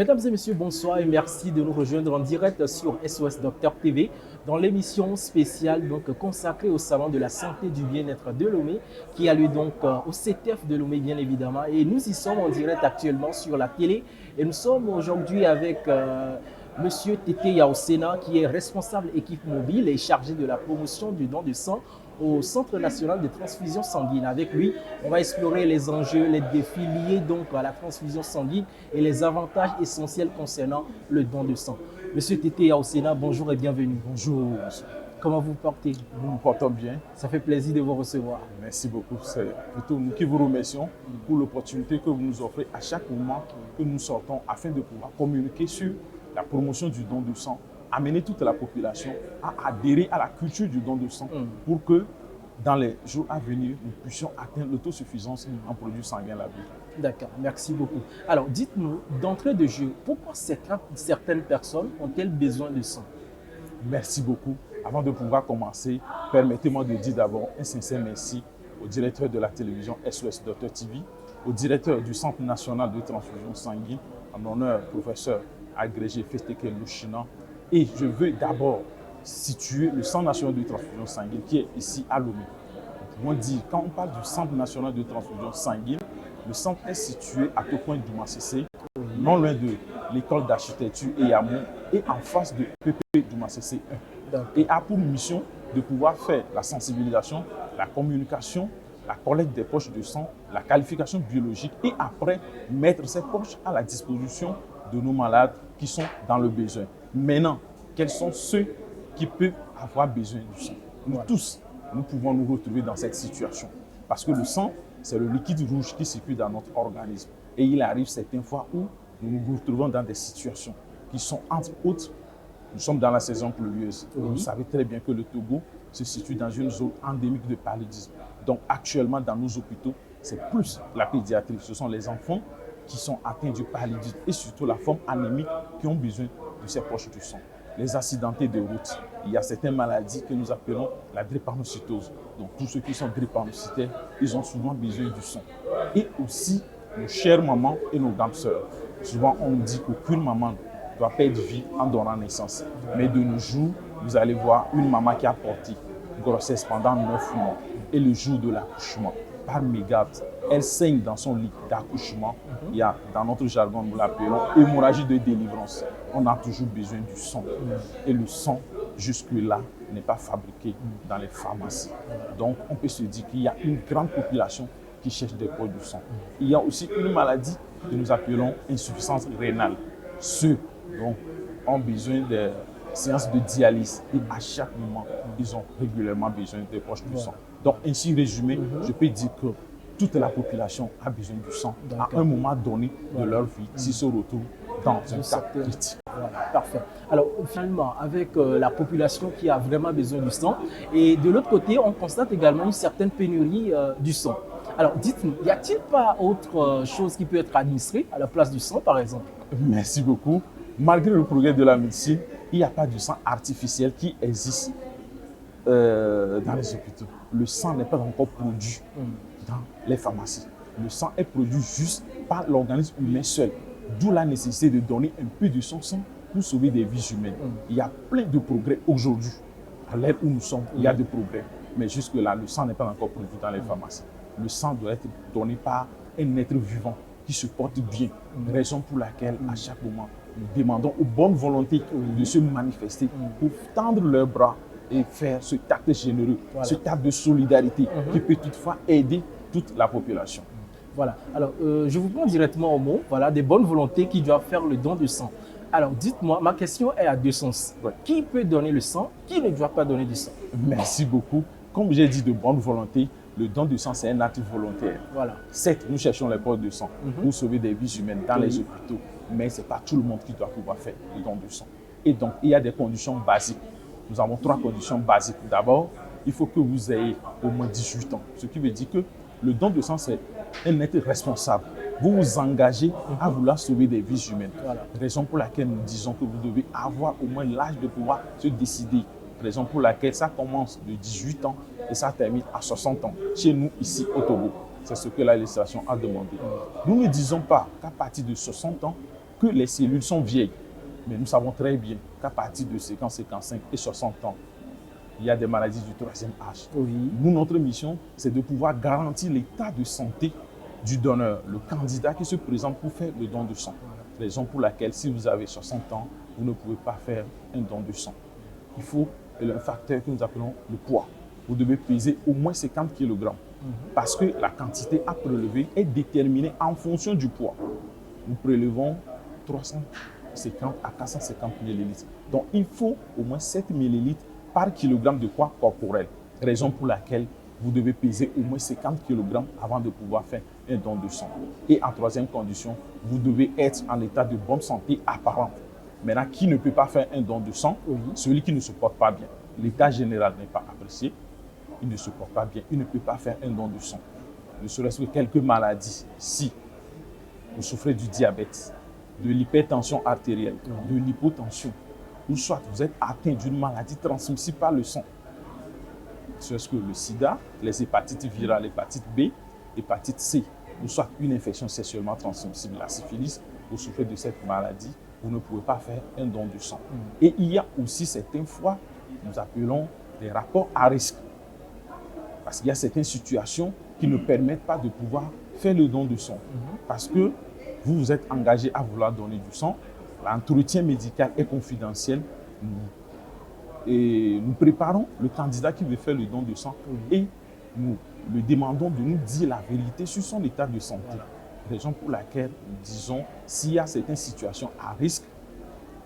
Mesdames et messieurs, bonsoir et merci de nous rejoindre en direct sur SOS Docteur TV dans l'émission spéciale consacrée au Salon de la Santé du Bien-être de Lomé qui a lieu au CTF de Lomé bien évidemment. Et nous y sommes en direct actuellement sur la télé et nous sommes aujourd'hui avec Monsieur Tété Yaosena qui est responsable équipe mobile et chargé de la promotion du don de sang au Centre national de transfusion sanguine. Avec lui, on va explorer les enjeux, les défis liés à la transfusion sanguine et les avantages essentiels concernant le don de sang. Monsieur Tété Yaosena, bonjour et bienvenue. Bonjour. Comment vous portez? Nous nous portons bien. Ça fait plaisir de vous recevoir. Merci beaucoup. C'est plutôt nous qui vous remercions pour l'opportunité que vous nous offrez à chaque moment que nous sortons afin de pouvoir communiquer sur la promotion du don de sang, amener toute la population à adhérer à la culture du don de sang pour que dans les jours à venir, nous puissions atteindre l'autosuffisance en produits sanguins labile. D'accord, merci beaucoup. Alors, dites-nous, d'entrée de jeu, pourquoi certaines personnes ont-elles besoin de sang? Merci beaucoup. Avant de pouvoir commencer, permettez-moi de dire d'abord un sincère merci au directeur de la télévision SOS Docteur TV, au directeur du Centre national de transfusion sanguine, en honneur professeur agrégé Festeke Louchina. Et je veux d'abord situer le Centre national de transfusion sanguine qui est ici à Lomé. Nous pouvons dire, quand on parle du Centre national de transfusion sanguine, le centre est situé à Tokoin du Massessé, non loin de l'école d'architecture Eyamon et en face de PP du Massessé 1. Et a pour mission de pouvoir faire la sensibilisation, la communication, la collecte des poches de sang, la qualification biologique et après mettre ces poches à la disposition de nos malades qui sont dans le besoin. Maintenant, quels sont ceux qui peuvent avoir besoin du sang? Nous tous, nous pouvons nous retrouver dans cette situation. Parce que le sang, c'est le liquide rouge qui circule dans notre organisme. Et il arrive certaines fois où nous nous retrouvons dans des situations qui sont entre autres, nous sommes dans la saison pluvieuse. Vous savez très bien que le Togo se situe dans une zone endémique de paludisme. Donc actuellement dans nos hôpitaux, c'est plus la pédiatrie. Ce sont les enfants qui sont atteints du paludisme et surtout la forme anémique qui ont besoin de ces poches de sang. Les accidentés de route, il y a certaines maladies que nous appelons la drépanocytose. Donc tous ceux qui sont drépanocytaires, ils ont souvent besoin du sang. Et aussi nos chères mamans et nos grandes sœurs. Souvent on nous dit qu'aucune maman ne doit perdre vie en donnant naissance. Mais de nos jours, vous allez voir une maman qui a porté grossesse pendant 9 mois et le jour de l'accouchement, par mégarde, elle saigne dans son lit d'accouchement. Il y a, dans notre jargon, nous l'appelons hémorragie de délivrance. On a toujours besoin du sang. Et le sang, jusque-là, n'est pas fabriqué dans les pharmacies. Donc, on peut se dire qu'il y a une grande population qui cherche des poches de sang. Il y a aussi une maladie que nous appelons insuffisance rénale. Ceux donc, ont besoin de séances de dialyse et à chaque moment, ils ont régulièrement besoin de poches de sang. Donc, ainsi résumé, je peux dire que toute la population a besoin du sang à un moment donné de leur vie s'ils se retrouvent dans un cas critique. Voilà, parfait. Alors finalement, avec la population qui a vraiment besoin du sang, et de l'autre côté, on constate également une certaine pénurie du sang. Alors dites-nous, y a-t-il pas autre chose qui peut être administrée à la place du sang, par exemple? Merci beaucoup. Malgré le progrès de la médecine, il n'y a pas de sang artificiel qui existe dans les hôpitaux. Le sang n'est pas encore produit dans les pharmacies. Le sang est produit juste par l'organisme humain seul. D'où la nécessité de donner un peu de son sang pour sauver des vies humaines. Il y a plein de progrès aujourd'hui. À l'ère où nous sommes, il y a des progrès. Mais jusque-là, le sang n'est pas encore produit dans les pharmacies. Le sang doit être donné par un être vivant qui se porte bien. Raison pour laquelle, à chaque moment, nous demandons aux bonnes volontés de se manifester pour tendre leurs bras et faire ce acte généreux, ce acte de solidarité qui peut toutefois aider toute la population. Voilà. Alors, je vous prends directement au mot. Voilà, des bonnes volontés qui doivent faire le don de sang. Alors, dites-moi, ma question est à deux sens. Qui peut donner le sang? Qui ne doit pas donner du sang? Merci beaucoup. Comme j'ai dit de bonne volonté, le don de sang, c'est un acte volontaire. Voilà. Certes, nous cherchons les poches de sang pour sauver des vies humaines dans les hôpitaux, mais ce n'est pas tout le monde qui doit pouvoir faire le don de sang. Et donc, il y a des conditions basiques. Nous avons 3 conditions basiques. D'abord, il faut que vous ayez au moins 18 ans, ce qui veut dire que le don de sang, c'est un être responsable. Vous vous engagez à vouloir sauver des vies humaines. Voilà. Raison pour laquelle nous disons que vous devez avoir au moins l'âge de pouvoir se décider. Raison pour laquelle ça commence de 18 ans et ça termine à 60 ans. Chez nous, ici au Togo, c'est ce que la législation a demandé. Nous ne disons pas qu'à partir de 60 ans, que les cellules sont vieilles. Mais nous savons très bien qu'à partir de 55 et 60 ans, il y a des maladies du troisième âge. Oui. Nous, notre mission, c'est de pouvoir garantir l'état de santé du donneur, le candidat qui se présente pour faire le don de sang. Raison pour laquelle, si vous avez 60 ans, vous ne pouvez pas faire un don de sang. Il faut un facteur que nous appelons le poids. Vous devez peser au moins 50 kg. Parce que la quantité à prélever est déterminée en fonction du poids. Nous prélevons 350 à 450 ml. Donc, il faut au moins 7 ml par kilogramme de poids corporel. Raison pour laquelle vous devez peser au moins 50 kg avant de pouvoir faire un don de sang. Et en troisième condition, vous devez être en état de bonne santé apparente. Maintenant, qui ne peut pas faire un don de sang? Celui qui ne se porte pas bien. L'état général n'est pas apprécié. Il ne se porte pas bien. Il ne peut pas faire un don de sang. Ne serait-ce que quelques maladies. Si vous souffrez du diabète, de l'hypertension artérielle, de l'hypotension, ou soit vous êtes atteint d'une maladie transmissible par le sang, c'est-à-dire que le sida, les hépatites virales, l'hépatite B, l'hépatite C, ou soit une infection sexuellement transmissible, la syphilis, vous souffrez de cette maladie, vous ne pouvez pas faire un don de sang. Et il y a aussi certaines fois, nous appelons des rapports à risque. Parce qu'il y a certaines situations qui ne permettent pas de pouvoir faire le don de sang. Parce que vous vous êtes engagé à vouloir donner du sang, l'entretien médical est confidentiel. Et nous préparons le candidat qui veut faire le don de sang et nous lui demandons de nous dire la vérité sur son état de santé. Raison pour laquelle nous disons, s'il y a certaines situations à risque,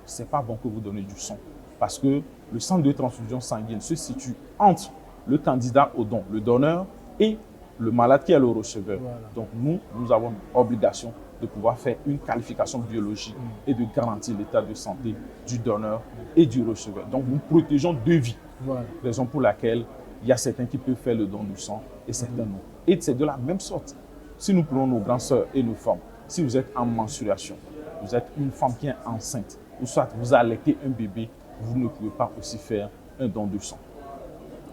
ce n'est pas bon que vous donnez du sang. Parce que le centre de transfusion sanguine se situe entre le candidat au don, le donneur, et le malade qui est le receveur. Donc nous avons l'obligation de pouvoir faire une qualification biologique et de garantir l'état de santé du donneur et du receveur. Donc nous protégeons deux vies. Raison pour laquelle il y a certains qui peuvent faire le don du sang et certains non. Et c'est de la même sorte. Si nous prenons nos grandes sœurs et nos femmes, si vous êtes en menstruation, vous êtes une femme qui est enceinte, ou soit vous allaitez un bébé, vous ne pouvez pas aussi faire un don de sang.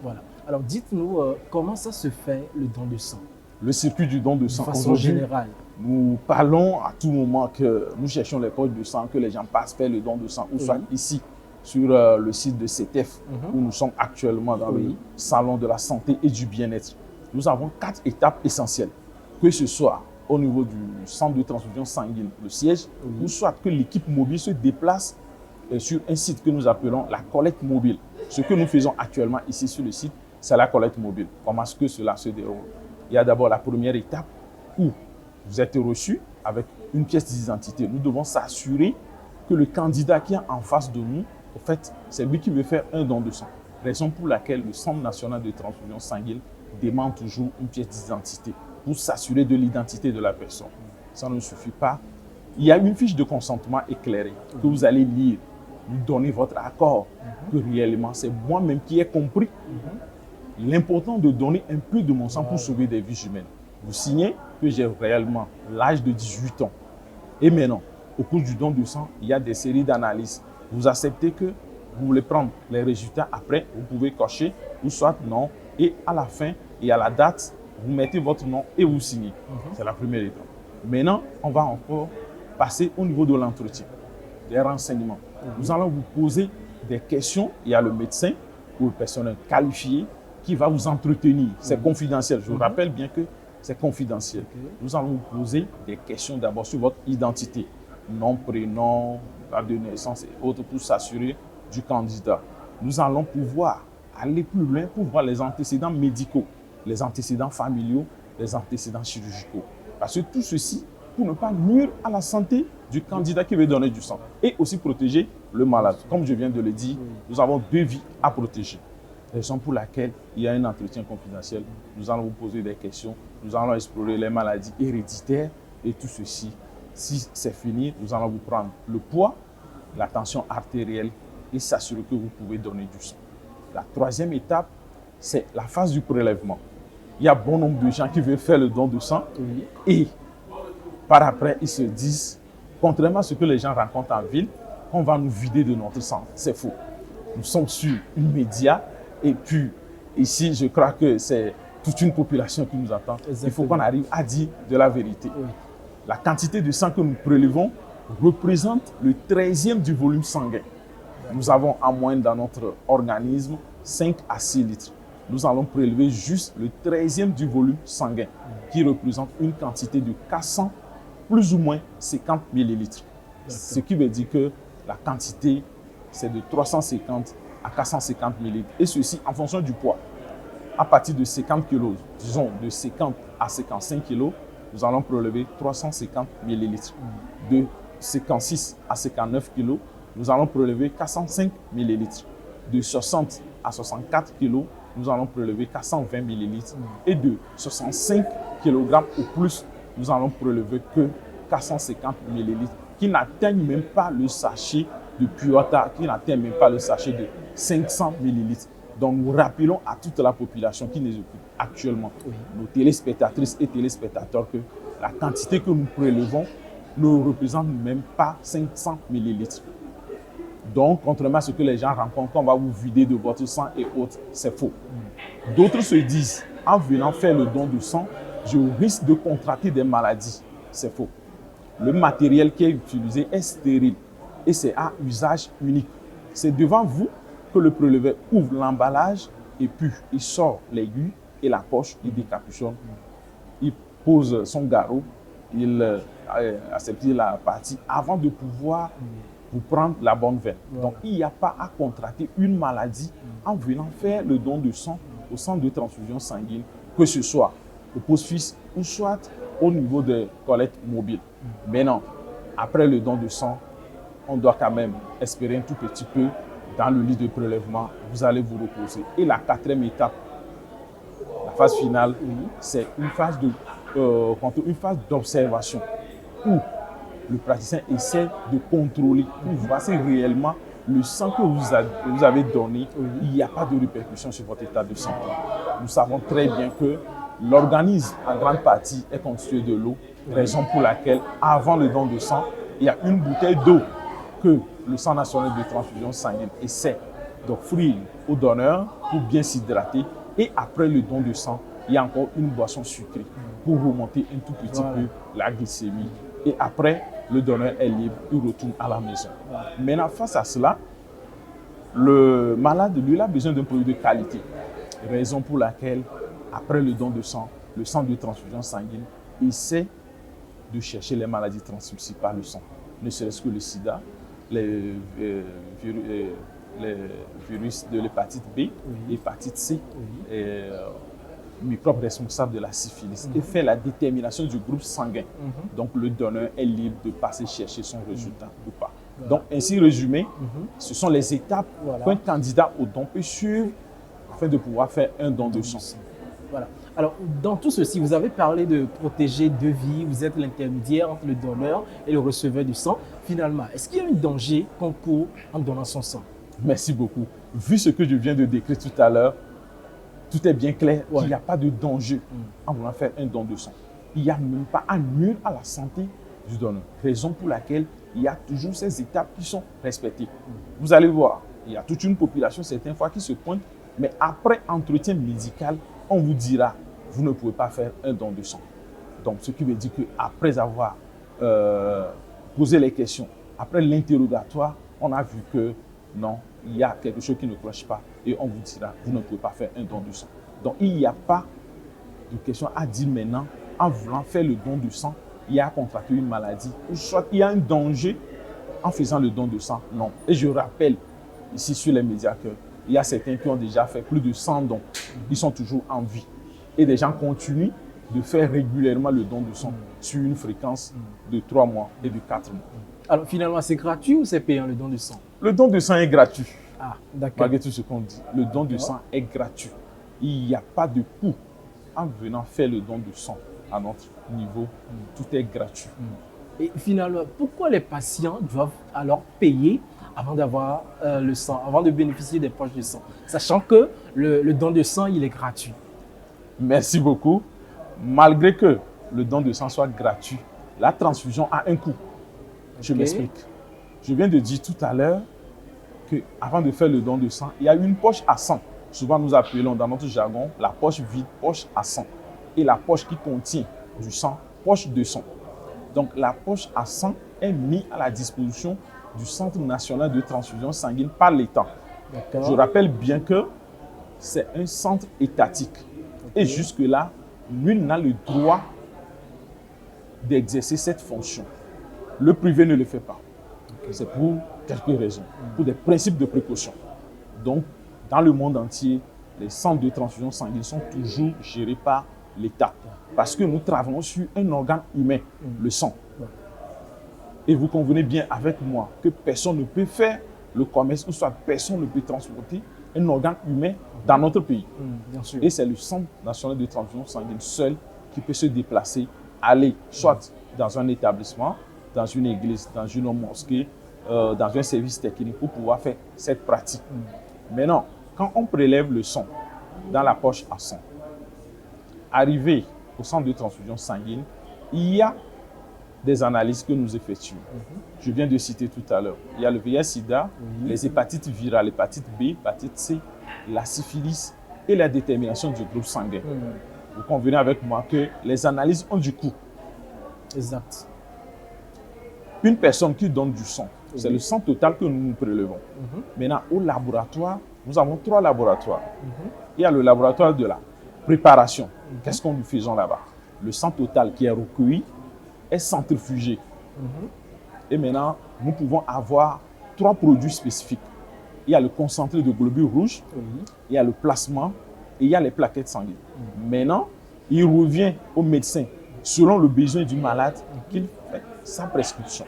Voilà. Alors dites-nous, comment ça se fait le don de sang? Le circuit du don de sang, de façon générale. Nous parlons à tout moment que nous cherchons les poches de sang, que les gens passent faire le don de sang, ou soit ici, sur le site de CETEF, où nous sommes actuellement dans le salon de la santé et du bien-être. Nous avons 4 étapes essentielles, que ce soit au niveau du centre de transfusion sanguine, le siège, ou soit que l'équipe mobile se déplace sur un site que nous appelons la collecte mobile. Ce que nous faisons actuellement ici sur le site, c'est la collecte mobile. Comment est-ce que cela se déroule? Il y a d'abord la première étape où vous êtes reçu avec une pièce d'identité. Nous devons s'assurer que le candidat qui est en face de nous, en fait, c'est lui qui veut faire un don de sang. Raison pour laquelle le Centre national de transfusion sanguine demande toujours une pièce d'identité pour s'assurer de l'identité de la personne. Ça ne suffit pas. Il y a une fiche de consentement éclairée que vous allez lire, vous donner votre accord, que réellement c'est moi-même qui ai compris l'important de donner un peu de mon sang pour sauver des vies humaines. Vous signez que j'ai réellement l'âge de 18 ans. Et maintenant, au cours du don de sang, il y a des séries d'analyses. Vous acceptez que vous voulez prendre les résultats après, vous pouvez cocher ou soit non. Et à la fin et à la date, vous mettez votre nom et vous signez. C'est la première étape. Maintenant, on va encore passer au niveau de l'entretien, des renseignements. Nous allons vous poser des questions. Il y a le médecin ou le personnel qualifié qui va vous entretenir. C'est confidentiel. Je vous rappelle bien que c'est confidentiel. Nous allons vous poser des questions d'abord sur votre identité. Nom, prénom, date de naissance et autres pour s'assurer du candidat. Nous allons pouvoir aller plus loin pour voir les antécédents médicaux, les antécédents familiaux, les antécédents chirurgicaux. Parce que tout ceci pour ne pas nuire à la santé du candidat qui veut donner du sang et aussi protéger le malade. Comme je viens de le dire, nous avons 2 vies à protéger. Raison pour laquelle il y a un entretien confidentiel. Nous allons vous poser des questions, nous allons explorer les maladies héréditaires et tout ceci. Si c'est fini, nous allons vous prendre le poids, la tension artérielle et s'assurer que vous pouvez donner du sang. La 3e étape, c'est la phase du prélèvement. Il y a bon nombre de gens qui veulent faire le don de sang et par après, ils se disent, contrairement à ce que les gens rencontrent en ville, on va nous vider de notre sang. C'est faux. Nous sommes sur une média et puis ici, je crois que c'est toute une population qui nous attend. Exactement. Il faut qu'on arrive à dire de la vérité. La quantité de sang que nous prélevons représente le 13e du volume sanguin. Nous avons en moyenne dans notre organisme 5 à 6 litres. Nous allons prélever juste le 13e du volume sanguin, qui représente une quantité de 400, plus ou moins 50 millilitres. Ce qui veut dire que la quantité, c'est de 350 à 450 millilitres. Et ceci en fonction du poids. À partir de 50 kg, disons de 50 à 55 kg, nous allons prélever 350 millilitres. De 56 à 59 kg, nous allons prélever 405 millilitres. De 60 à 64 kg, nous allons prélever 420 millilitres. Et de 65 kg ou plus, nous allons prélever que 450 millilitres, qui n'atteignent même pas le sachet de Puota, qui n'atteignent même pas le sachet de 500 millilitres. Donc nous rappelons à toute la population qui nous écoute actuellement, nos téléspectatrices et téléspectateurs, que la quantité que nous prélevons ne représente même pas 500 millilitres. Donc, contrairement à ce que les gens rencontrent, on va vous vider de votre sang et autres, c'est faux. D'autres se disent, en venant faire le don de sang, je risque de contracter des maladies. C'est faux. Le matériel qui est utilisé est stérile et c'est à usage unique. C'est devant vous que le prélevé ouvre l'emballage et puis il sort l'aiguille et la poche, il décapuchonne, il pose son garrot, il aseptise la partie avant de pouvoir vous prendre la bonne veine. Donc il n'y a pas à contracter une maladie en venant faire le don de sang au centre de transfusion sanguine, que ce soit au post-fils ou soit au niveau des collectes mobiles. Mais non, après le don de sang, on doit quand même espérer un tout petit peu dans le lit de prélèvement, vous allez vous reposer. Et la 4e étape, la phase finale, c'est une phase d'observation où le praticien essaie de contrôler pour voir si réellement le sang que vous avez donné, il n'y a pas de répercussion sur votre état de santé. Nous savons très bien que l'organisme, en grande partie, est constitué de l'eau, raison pour laquelle, avant le don de sang, il y a une bouteille d'eau que le Centre national de transfusion sanguine essaie d'offrir au donneur pour bien s'hydrater. Et après le don de sang, il y a encore une boisson sucrée pour remonter un tout petit peu la glycémie. Et après, le donneur est libre, il retourne à la maison. Maintenant, face à cela, le malade, lui, a besoin d'un produit de qualité. Raison pour laquelle, après le don de sang, le centre de transfusion sanguine essaie de chercher les maladies transmissibles par le sang. Ne serait-ce que le sida, les virus de l'hépatite B, l'hépatite C, microbes responsables de la syphilis, et fait la détermination du groupe sanguin. Donc le donneur est libre de passer chercher son résultat ou pas. Donc ainsi résumé, ce sont les étapes qu'un candidat au don peut suivre afin de pouvoir faire un don de sang. Voilà. Alors, dans tout ceci, vous avez parlé de protéger deux vies, vous êtes l'intermédiaire entre le donneur et le receveur du sang. Finalement, est-ce qu'il y a un danger qu'on court en donnant son sang? Merci beaucoup. Vu ce que je viens de décrire tout à l'heure, tout est bien clair, il n'y a pas de danger en voulant faire un don de sang. Il n'y a même pas à nuire à la santé du donneur. Raison pour laquelle il y a toujours ces étapes qui sont respectées. Vous allez voir, il y a toute une population certaines fois qui se pointe, mais après entretien médical, on vous dira, vous ne pouvez pas faire un don de sang. Donc, ce qui veut dire qu'après avoir posé les questions, après l'interrogatoire, on a vu que non, il y a quelque chose qui ne cloche pas et on vous dira, vous ne pouvez pas faire un don de sang. Donc, il n'y a pas de question à dire maintenant, en voulant faire le don de sang, il y a contracté une maladie, ou soit il y a un danger en faisant le don de sang. Non. Et je rappelle ici sur les médias qu'il y a certains qui ont déjà fait plus de 100 dons. Ils sont toujours en vie. Et des gens continuent de faire régulièrement le don de sang sur une fréquence de 3 mois et de 4 mois. Alors finalement, c'est gratuit ou c'est payant le don de sang? Le don de sang est gratuit. Ah, d'accord. Malgré tout ce qu'on dit, le don de sang est gratuit. Il n'y a pas de coût en venant faire le don de sang à notre niveau. Tout est gratuit. Et finalement, pourquoi les patients doivent alors payer avant d'avoir le sang, avant de bénéficier des poches de sang, sachant que le don de sang, il est gratuit? Merci beaucoup. Malgré que le don de sang soit gratuit, la transfusion a un coût. Je m'explique. Je viens de dire tout à l'heure qu'avant de faire le don de sang, il y a une poche à sang. Souvent, nous appelons dans notre jargon la poche vide, poche à sang. Et la poche qui contient du sang, poche de sang. Donc, la poche à sang est mis à la disposition du Centre national de transfusion sanguine par l'État. Je rappelle bien que c'est un centre étatique. Et jusque-là, nul n'a le droit d'exercer cette fonction. Le privé ne le fait pas. C'est pour quelques raisons, pour des principes de précaution. Donc, dans le monde entier, les centres de transfusion sanguine sont toujours gérés par l'État. Parce que nous travaillons sur un organe humain, le sang. Et vous convenez bien avec moi que personne ne peut faire le commerce, ou soit personne ne peut transporter un organe humain dans notre pays. Bien sûr. Et c'est le Centre national de transfusion sanguine seul qui peut se déplacer, aller soit dans un établissement, dans une église, dans une mosquée, dans un service technique pour pouvoir faire cette pratique. Maintenant, quand on prélève le sang dans la poche à sang, arrivé au centre de transfusion sanguine, il y a des analyses que nous effectuons. Je viens de citer tout à l'heure. Il y a le VIH-Sida, les hépatites virales, l'hépatite B, l'hépatite C, la syphilis et la détermination du groupe sanguin. Vous convenez avec moi que les analyses ont du coût. Exact. Une personne qui donne du sang, c'est le sang total que nous prélevons. Maintenant, au laboratoire, nous avons 3 laboratoires. Il y a le laboratoire de la préparation. Qu'est-ce que nous faisons là-bas? Le sang total qui est recueilli est centrifugé. Et maintenant, nous pouvons avoir 3 produits spécifiques. Il y a le concentré de globules rouges, il y a le plasma et il y a les plaquettes sanguines. Maintenant, il revient au médecin, selon le besoin du malade, qu'il fait sa prescription.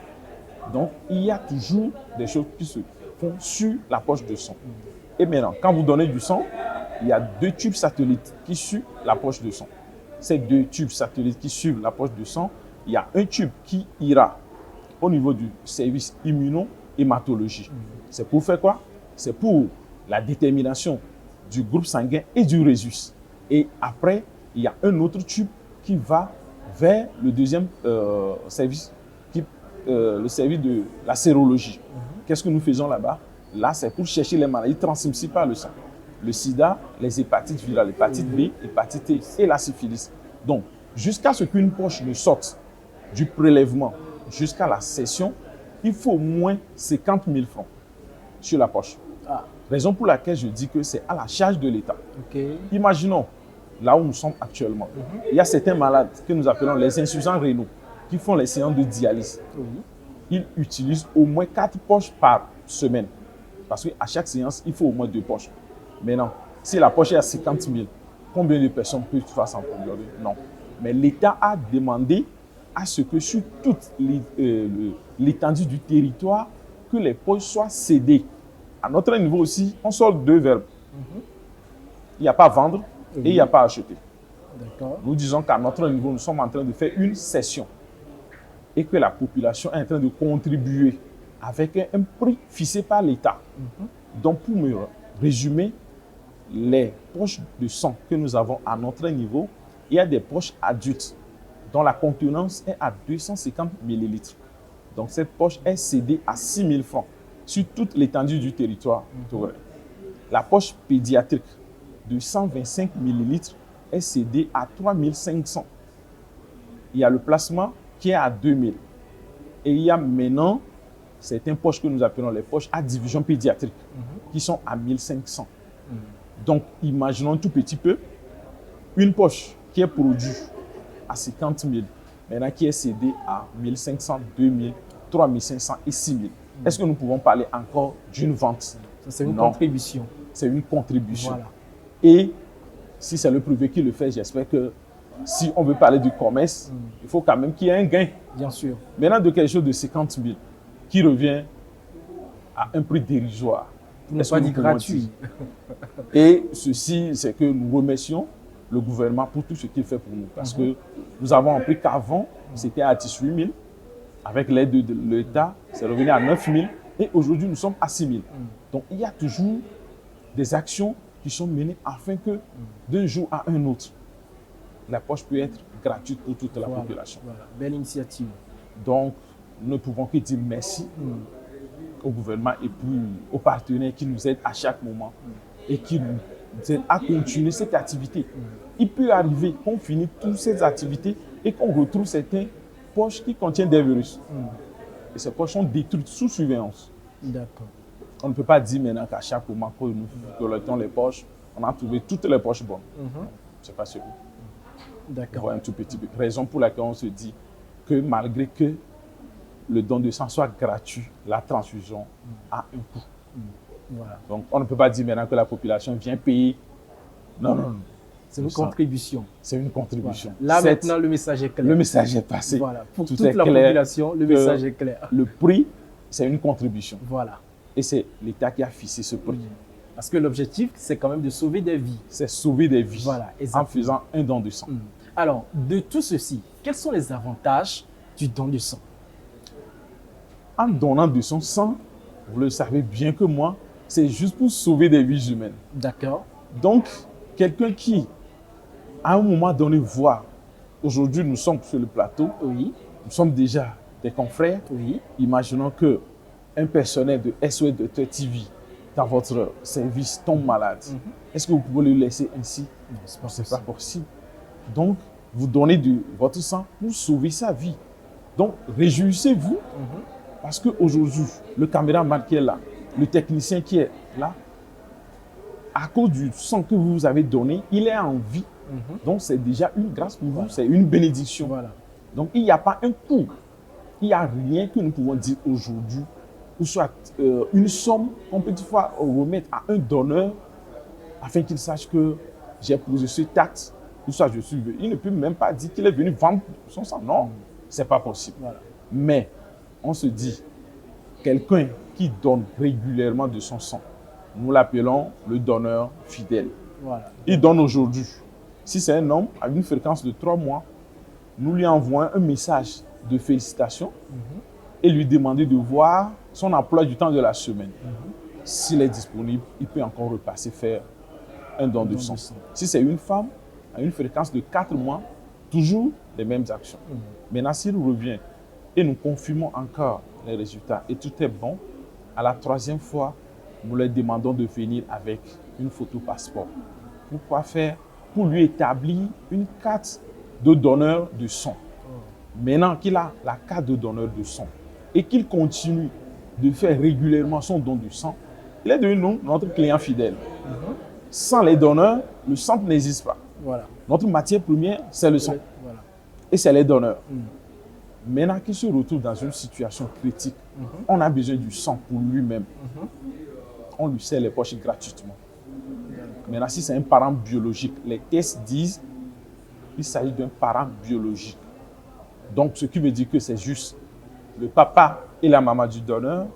Donc, il y a toujours des choses qui se font sur la poche de sang. Et maintenant, quand vous donnez du sang, il y a 2 tubes satellites qui suivent la poche de sang. Ces 2 tubes satellites qui suivent la poche de sang, il y a un tube qui ira au niveau du service immuno-hématologie. C'est pour faire quoi? C'est pour la détermination du groupe sanguin et du résus. Et après, il y a un autre tube qui va vers le deuxième service, le service de la sérologie. Qu'est-ce que nous faisons là-bas? Là, c'est pour chercher les maladies transmissibles par le sang. Le sida, les hépatites virales, l'hépatite B, l'hépatite C et la syphilis. Donc, jusqu'à ce qu'une poche ne sorte du prélèvement jusqu'à la session, il faut au moins 50 000 francs sur la poche. Raison pour laquelle je dis que c'est à la charge de l'État. Imaginons, là où nous sommes actuellement, il y a certains malades que nous appelons les insuffisants rénaux qui font les séances de dialyse. Ils utilisent au moins 4 poches par semaine. Parce qu'à chaque séance, il faut au moins 2 poches. Maintenant, si la poche est à 50 000, combien de personnes peuvent faire s'en procurer? Non. Mais l'État a demandé à ce que sur toute l'étendue du territoire, que les poches soient cédées. À notre niveau aussi, on sort 2 verbes. Il n'y a pas à vendre et il n'y a pas à acheter. Nous disons qu'à notre niveau, nous sommes en train de faire une cession et que la population est en train de contribuer avec un prix fixé par l'État. Donc, pour me résumer, les poches de sang que nous avons à notre niveau, il y a des poches adultes dont la contenance est à 250 ml. Donc, cette poche est cédée à 6 000 francs sur toute l'étendue du territoire. La poche pédiatrique de 125 ml est cédée à 3 500. Il y a le plasma qui est à 2 000. Et il y a maintenant certaines poches que nous appelons les poches à division pédiatrique qui sont à 1 500. Donc, imaginons un tout petit peu une poche qui est produite à 50 000, maintenant qui est cédée à 1 500, 2 000, 3 500 et 6 000. Est-ce que nous pouvons parler encore d'une vente? C'est une contribution. C'est une contribution. Voilà. Et si c'est le privé qui le fait, j'espère que si on veut parler du commerce, il faut quand même qu'il y ait un gain. Bien sûr. Maintenant, de quelque chose de 50 000 qui revient à un prix dérisoire. Pour ne pas dire gratuit. Et ceci, c'est que nous remercions le gouvernement pour tout ce qu'il fait pour nous. Parce que nous avons appris qu'avant, c'était à 18 000. Avec l'aide de l'État, c'est revenu à 9 000. Et aujourd'hui, nous sommes à 6 000. Donc, il y a toujours des actions qui sont menées afin que d'un jour à un autre, la poche peut être gratuite pour toute la population. Voilà. Belle initiative. Donc, nous ne pouvons que dire merci au gouvernement et puis aux partenaires qui nous aident à chaque moment et qui nous aident à continuer cette activité. Il peut arriver qu'on finisse toutes ces activités et qu'on retrouve certaines poches qui contiennent des virus. et ces poches sont détruites sous surveillance. D'accord. On ne peut pas dire maintenant qu'à chaque moment que nous collectons les poches, on a trouvé toutes les poches bonnes. C'est pas celui. D'accord. Voilà un tout petit peu. Raison pour laquelle on se dit que malgré que le don de sang soit gratuit, la transfusion a un coût. Voilà. Donc on ne peut pas dire maintenant que la population vient payer. Non, non, non. C'est une contribution. C'est une contribution. Voilà. Là maintenant le message est clair. Le message est passé. Voilà. Pour Tout toute est la clair population, le message est clair. Le prix, c'est une contribution. Voilà. Et c'est l'État qui a fixé ce prix. Parce que l'objectif, c'est quand même de sauver des vies. C'est sauver des vies, voilà, en faisant un don de sang. Alors, de tout ceci, quels sont les avantages du don de sang? En donnant de son sang, vous le savez bien que moi, c'est juste pour sauver des vies humaines. D'accord. Donc, quelqu'un qui, à un moment donné, voit, aujourd'hui nous sommes sur le plateau, oui. Nous sommes déjà des confrères. Oui. Imaginons qu'un personnel de SOS Docteur TV dans votre service tombe malade. Est-ce que vous pouvez le laisser ainsi? Non, c'est pas possible. Donc, vous donnez de votre sang pour sauver sa vie. Donc, réjouissez-vous parce qu'aujourd'hui, le caméraman qui est là, le technicien qui est là, à cause du sang que vous avez donné, il est en vie. Donc, c'est déjà une grâce pour vous, c'est une bénédiction. Voilà. Donc, il n'y a pas un coût. Il n'y a rien que nous pouvons dire aujourd'hui, ou soit une somme qu'on peut toutefois remettre à un donneur afin qu'il sache que j'ai posé ce taxe, ou soit je suis venu. Il ne peut même pas dire qu'il est venu vendre son sang. Non, ce n'est pas possible. Voilà. Mais on se dit, quelqu'un qui donne régulièrement de son sang, nous l'appelons le donneur fidèle. Voilà. Il donne aujourd'hui. Si c'est un homme à une fréquence de 3 mois, nous lui envoyons un message de félicitations et lui demander de voir son emploi du temps de la semaine. S'il est disponible, il peut encore repasser faire un don de sang. Si c'est une femme, à une fréquence de 4 mois, toujours les mêmes actions. Maintenant, s'il revient et nous confirmons encore les résultats et tout est bon, à la 3e fois, nous leur demandons de venir avec une photo passeport. Pourquoi faire? Pour lui établir une carte de donneur de sang. Maintenant qu'il a la carte de donneur de sang et qu'il continue de faire régulièrement son don de sang, il est devenu notre client fidèle. Sans les donneurs, le sang n'existe pas. Voilà. Notre matière première, c'est le sang. Voilà. Et c'est les donneurs. Maintenant qu'il se retrouve dans une situation critique, on a besoin du sang pour lui-même. On lui serre les poches gratuitement. Maintenant, si c'est un parent biologique, les tests disent qu'il s'agit d'un parent biologique. Donc, ce qui veut dire que c'est juste le papa et la maman du donneur,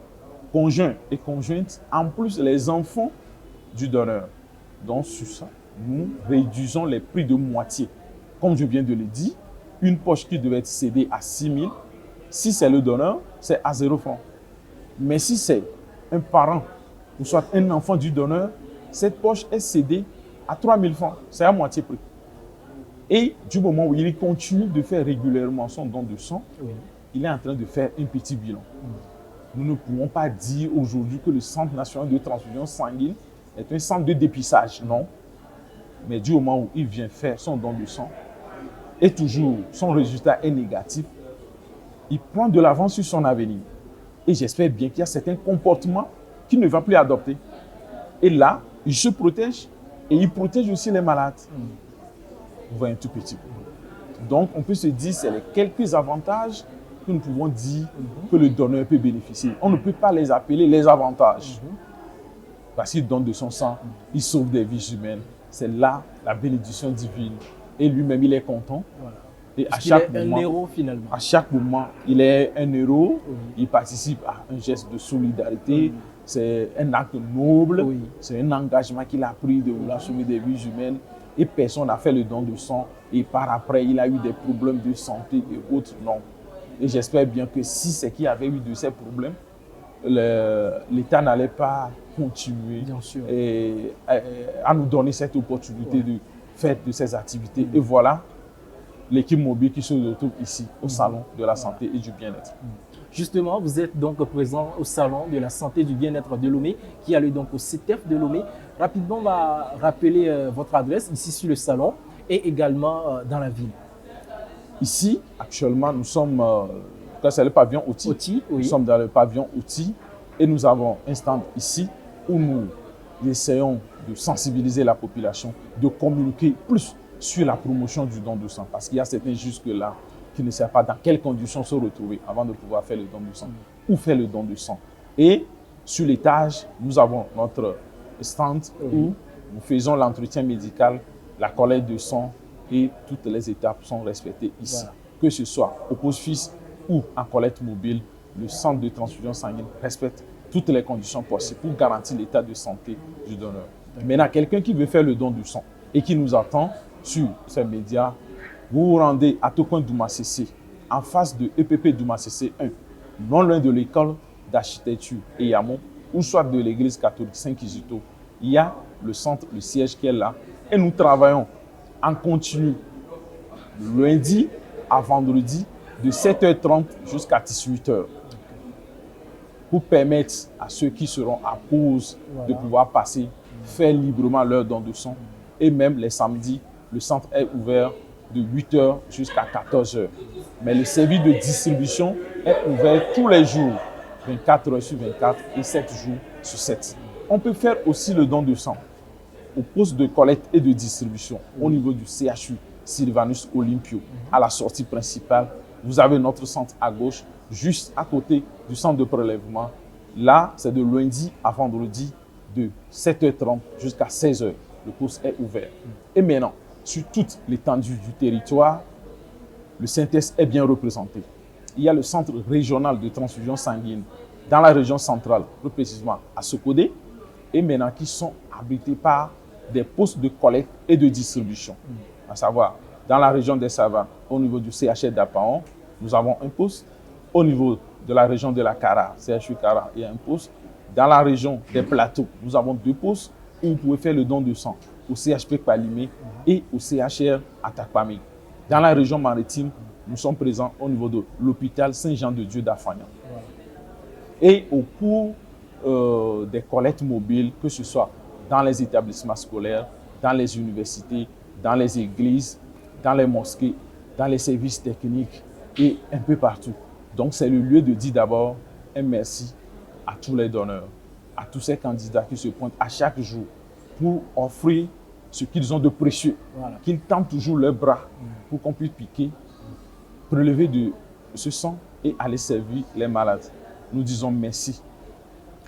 conjoint et conjointe, en plus les enfants du donneur. Donc, sur ça, nous réduisons les prix de moitié. Comme je viens de le dire, une poche qui devait être cédée à 6 000, si c'est le donneur, c'est à 0 francs. Mais si c'est un parent ou soit un enfant du donneur, cette poche est cédée à 3 000 francs. C'est à moitié prix. Et du moment où il continue de faire régulièrement son don de sang, il est en train de faire un petit bilan. Nous ne pouvons pas dire aujourd'hui que le Centre national de transfusion sanguine est un centre de dépistage, non. Mais du moment où il vient faire son don de sang, et toujours son résultat est négatif, il prend de l'avance sur son avenir. Et j'espère bien qu'il y a certains comportements qu'il ne va plus adopter. Et là, il se protège et il protège aussi les malades. Vous voyez un tout petit peu. Donc, on peut se dire, c'est les quelques avantages que nous pouvons dire que le donneur peut bénéficier. On ne peut pas les appeler les avantages. Parce qu'il donne de son sang, il sauve des vies humaines. C'est là la bénédiction divine. Et lui-même, il est content. Voilà. Et à chaque moment, un héros finalement. À chaque moment, il est un héros. Il participe à un geste de solidarité. C'est un acte noble. C'est un engagement qu'il a pris de vouloir sauver des vies humaines. Et personne n'a fait le don de sang. Et par après, il a eu des problèmes de santé et autres. Non. Et j'espère bien que si c'est qu'il y avait eu de ces problèmes, l'État n'allait pas continuer à nous donner cette opportunité de faire de ces activités. Et voilà l'équipe mobile qui se retrouve ici au Salon de la Santé et du Bien-être. Justement, vous êtes donc présent au Salon de la Santé et du Bien-être de Lomé, qui a lieu donc au CETEF de Lomé. Rapidement, on va rappeler votre adresse ici sur le salon et également dans la ville. Ici, actuellement, nous sommes tout cas, c'est le pavillon outils. Outils, oui. Nous sommes dans le pavillon outils et nous avons un stand ici où nous essayons de sensibiliser la population, de communiquer plus sur la promotion du don de sang. Parce qu'il y a certains jusque-là qui ne savent pas dans quelles conditions se retrouver avant de pouvoir faire le don de sang ou faire le don de sang. Et sur l'étage, nous avons notre stand où nous faisons l'entretien médical, la collecte de sang et toutes les étapes sont respectées ici. Voilà. Que ce soit au poste-fils ou en collecte mobile, le centre de transfusion sanguine respecte toutes les conditions possibles pour garantir l'état de santé du donneur. Maintenant, quelqu'un qui veut faire le don de sang et qui nous attend sur ces médias, vous vous rendez à Tokoin Douma CC, en face de EPP Douma CC 1, non loin de l'école d'architecture et Yamon, ou soit de l'église catholique Saint-Kizito. Il y a le centre, le siège qui est là. Et nous travaillons en continu lundi à vendredi de 7h30 jusqu'à 18h pour permettre à ceux qui seront à pause de pouvoir passer, faire librement leur don de sang. Et même les samedis, le centre est ouvert de 8h jusqu'à 14h. Mais le service de distribution est ouvert tous les jours, 24 heures sur 24 et 7 jours sur 7. On peut faire aussi le don de sang au poste de collecte et de distribution au niveau du CHU Sylvanus Olympio, à la sortie principale. Vous avez notre centre à gauche, juste à côté du centre de prélèvement. Là, c'est de lundi à vendredi de 7h30 jusqu'à 16h. Le poste est ouvert. Et maintenant, sur toute l'étendue du territoire, le CNTS est bien représenté. Il y a le centre régional de transfusion sanguine dans la région centrale, plus précisément à Sokodé, et maintenant qui sont abrités par des postes de collecte et de distribution. À savoir, dans la région des Savanes, au niveau du CHR d'Apaon, nous avons un poste. Au niveau de la région de la Kara, CHU Kara, il y a un poste. Dans la région des Plateaux, nous avons 2 postes où vous pouvez faire le don de sang au CHP Palimé et au CHR Atakpamé. Dans la région maritime, nous sommes présents au niveau de l'hôpital Saint-Jean-de-Dieu d'Afagnan. Et au cours des collectes mobiles, que ce soit dans les établissements scolaires, dans les universités, dans les églises, dans les mosquées, dans les services techniques et un peu partout. Donc c'est le lieu de dire d'abord un merci à tous les donneurs, à tous ces candidats qui se pointent à chaque jour pour offrir ce qu'ils ont de précieux, qu'ils tendent toujours leurs bras pour qu'on puisse piquer, prélever de ce sang et aller servir les malades. Nous disons merci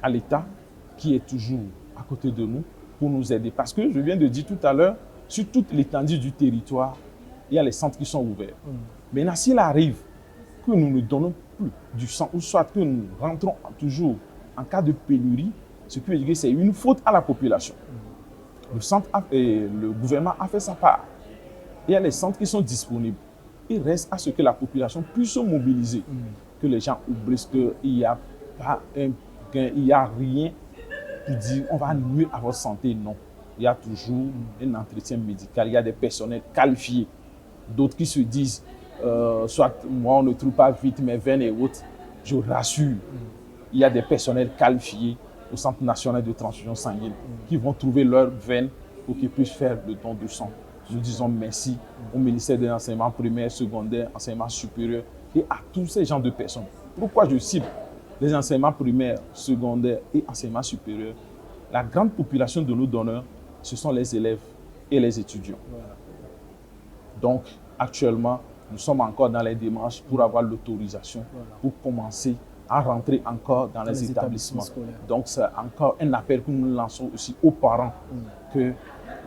à l'État qui est toujours à côté de nous pour nous aider. Parce que je viens de dire tout à l'heure, sur toute l'étendue du territoire, il y a les centres qui sont ouverts. Maintenant, s'il arrive que nous ne donnons plus du sang, ou soit que nous rentrons toujours en cas de pénurie, ce qui veut dire que c'est une faute à la population. Le gouvernement a fait sa part. Il y a les centres qui sont disponibles. Il reste à ce que la population puisse se mobiliser. Que les gens oublient qu'il n'y a pas un gain, il n'y a rien pour dire on va nuire à votre santé. Non. Il y a toujours un entretien médical. Il y a des personnels qualifiés. D'autres qui se disent soit moi on ne trouve pas vite mes veines et autres. Je rassure. Il y a des personnels qualifiés au Centre national de transfusion sanguine qui vont trouver leurs veines pour qu'ils puissent faire le don de sang. Nous disons merci au ministère de l'enseignement primaire, secondaire, enseignement supérieur et à tous ces gens de personnes. Pourquoi je cible les enseignements primaires, secondaires et enseignement supérieur? La grande population de nos donneurs, ce sont les élèves et les étudiants. Donc, actuellement, nous sommes encore dans les démarches pour avoir l'autorisation pour commencer à rentrer encore dans les établissements. Donc, c'est encore un appel que nous lançons aussi aux parents que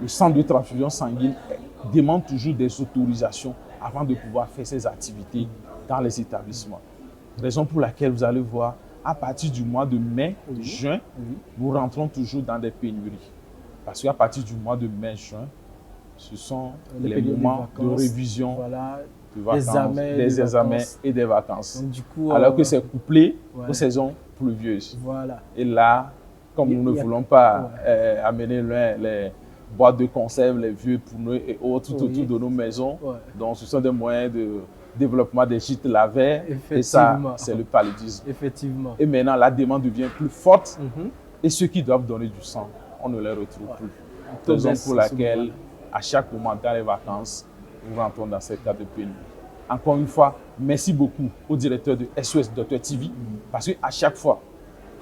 le centre de transfusion sanguine demande toujours des autorisations avant de pouvoir faire ses activités dans les établissements. Raison pour laquelle vous allez voir, à partir du mois de mai, juin, nous rentrons toujours dans des pénuries. Parce qu'à partir du mois de mai, juin, ce sont les moments de révision, de vacances, des examens et des vacances. Donc, du coup, alors que c'est couplé aux saisons pluvieuses. Et là, comme nous ne voulons pas amener loin les boîtes de conserve, les vieux pneus et autres tout autour de nos maisons, donc ce sont des moyens de développement des gîtes lavaires. Et ça, c'est le paludisme. Et maintenant, la demande devient plus forte et ceux qui doivent donner du sang, on ne les retrouve plus. Raison pour laquelle, à chaque moment dans les vacances, nous rentrons dans ces cas de pénurie. Encore une fois, Merci beaucoup au directeur de SOS Docteur TV, parce qu'à chaque fois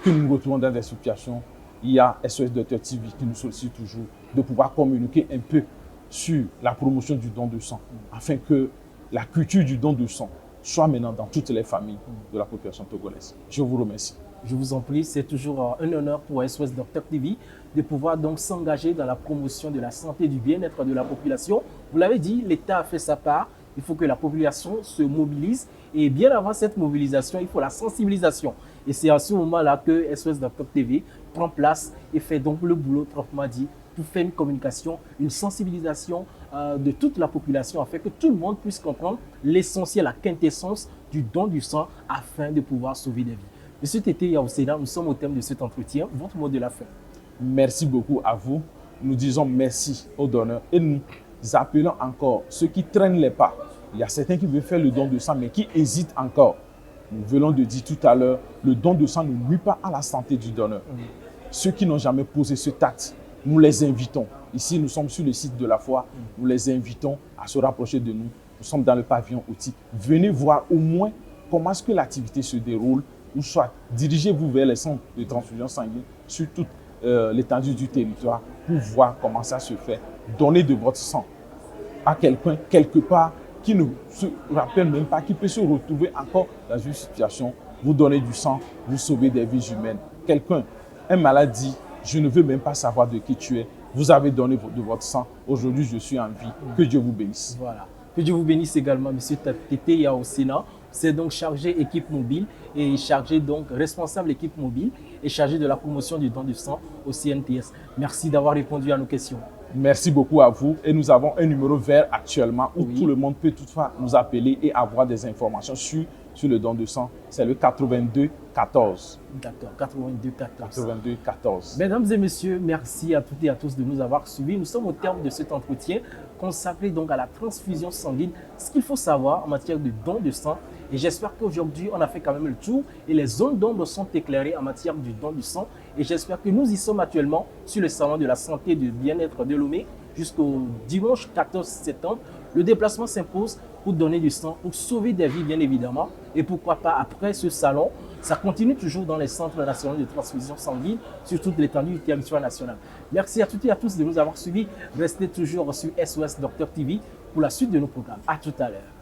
que nous nous retrouvons dans des situations, il y a SOS Docteur TV qui nous sollicite toujours de pouvoir communiquer un peu sur la promotion du don de sang, afin que la culture du don de sang soit maintenant dans toutes les familles de la population togolaise. Je vous remercie. Je vous en prie, c'est toujours un honneur pour SOS Docteur TV de pouvoir donc s'engager dans la promotion de la santé et du bien-être de la population. Vous l'avez dit, l'État a fait sa part. Il faut que la population se mobilise. Et bien avant cette mobilisation, il faut la sensibilisation. Et c'est à ce moment-là que SOS Docteur TV prend place et fait donc le boulot, proprement dit, pour faire une communication, une sensibilisation de toute la population afin que tout le monde puisse comprendre l'essentiel, la quintessence du don du sang afin de pouvoir sauver des vies. Monsieur Tété Yaoussena, nous sommes au thème de cet entretien. Votre mot de la fin. Merci beaucoup à vous. Nous disons merci aux donneurs et nous appelons encore ceux qui traînent les pas. Il y a certains qui veulent faire le don de sang mais qui hésitent encore. Nous venons de dire tout à l'heure, le don de sang ne nuit pas à la santé du donneur. Ceux qui n'ont jamais posé ce acte, nous les invitons. Ici, nous sommes sur le site de la foi. Nous les invitons à se rapprocher de nous. Nous sommes dans le pavillon outil. Venez voir au moins comment est-ce que l'activité se déroule, ou soit dirigez-vous vers les centres de transfusion sanguine sur toute l'étendue du territoire pour voir comment ça se fait. Donnez de votre sang à quelqu'un, quelque part, qui ne se rappelle même pas, qui peut se retrouver encore dans une situation. Vous donnez du sang, vous sauvez des vies humaines. Quelqu'un, un malade dit, je ne veux même pas savoir de qui tu es. Vous avez donné de votre sang. Aujourd'hui, je suis en vie. Que Dieu vous bénisse. Voilà. Que Dieu vous bénisse également, M. Tété Yaoussena. C'est donc chargé équipe mobile et chargé donc responsable équipe mobile et chargé de la promotion du don du sang au CNTS. Merci d'avoir répondu à nos questions. Merci beaucoup à vous. Et nous avons un numéro vert actuellement où tout le monde peut toutefois nous appeler et avoir des informations sur le don de sang. C'est le 82 14. D'accord, 82 14. 82 14. Mesdames et messieurs, merci à toutes et à tous de nous avoir suivis. Nous sommes au terme de cet entretien consacré donc à la transfusion sanguine, ce qu'il faut savoir en matière de don de sang. Et j'espère qu'aujourd'hui, on a fait quand même le tour et les zones d'ombre sont éclairées en matière du don du sang. Et j'espère que nous y sommes actuellement sur le salon de la santé et du bien-être de Lomé jusqu'au dimanche 14 septembre. Le déplacement s'impose pour donner du sang, pour sauver des vies bien évidemment. Et pourquoi pas après ce salon, ça continue toujours dans les centres nationaux de transfusion sanguine sur toute l'étendue du territoire national. Merci à toutes et à tous de nous avoir suivis. Restez toujours sur SOS Docteur TV pour la suite de nos programmes. À tout à l'heure.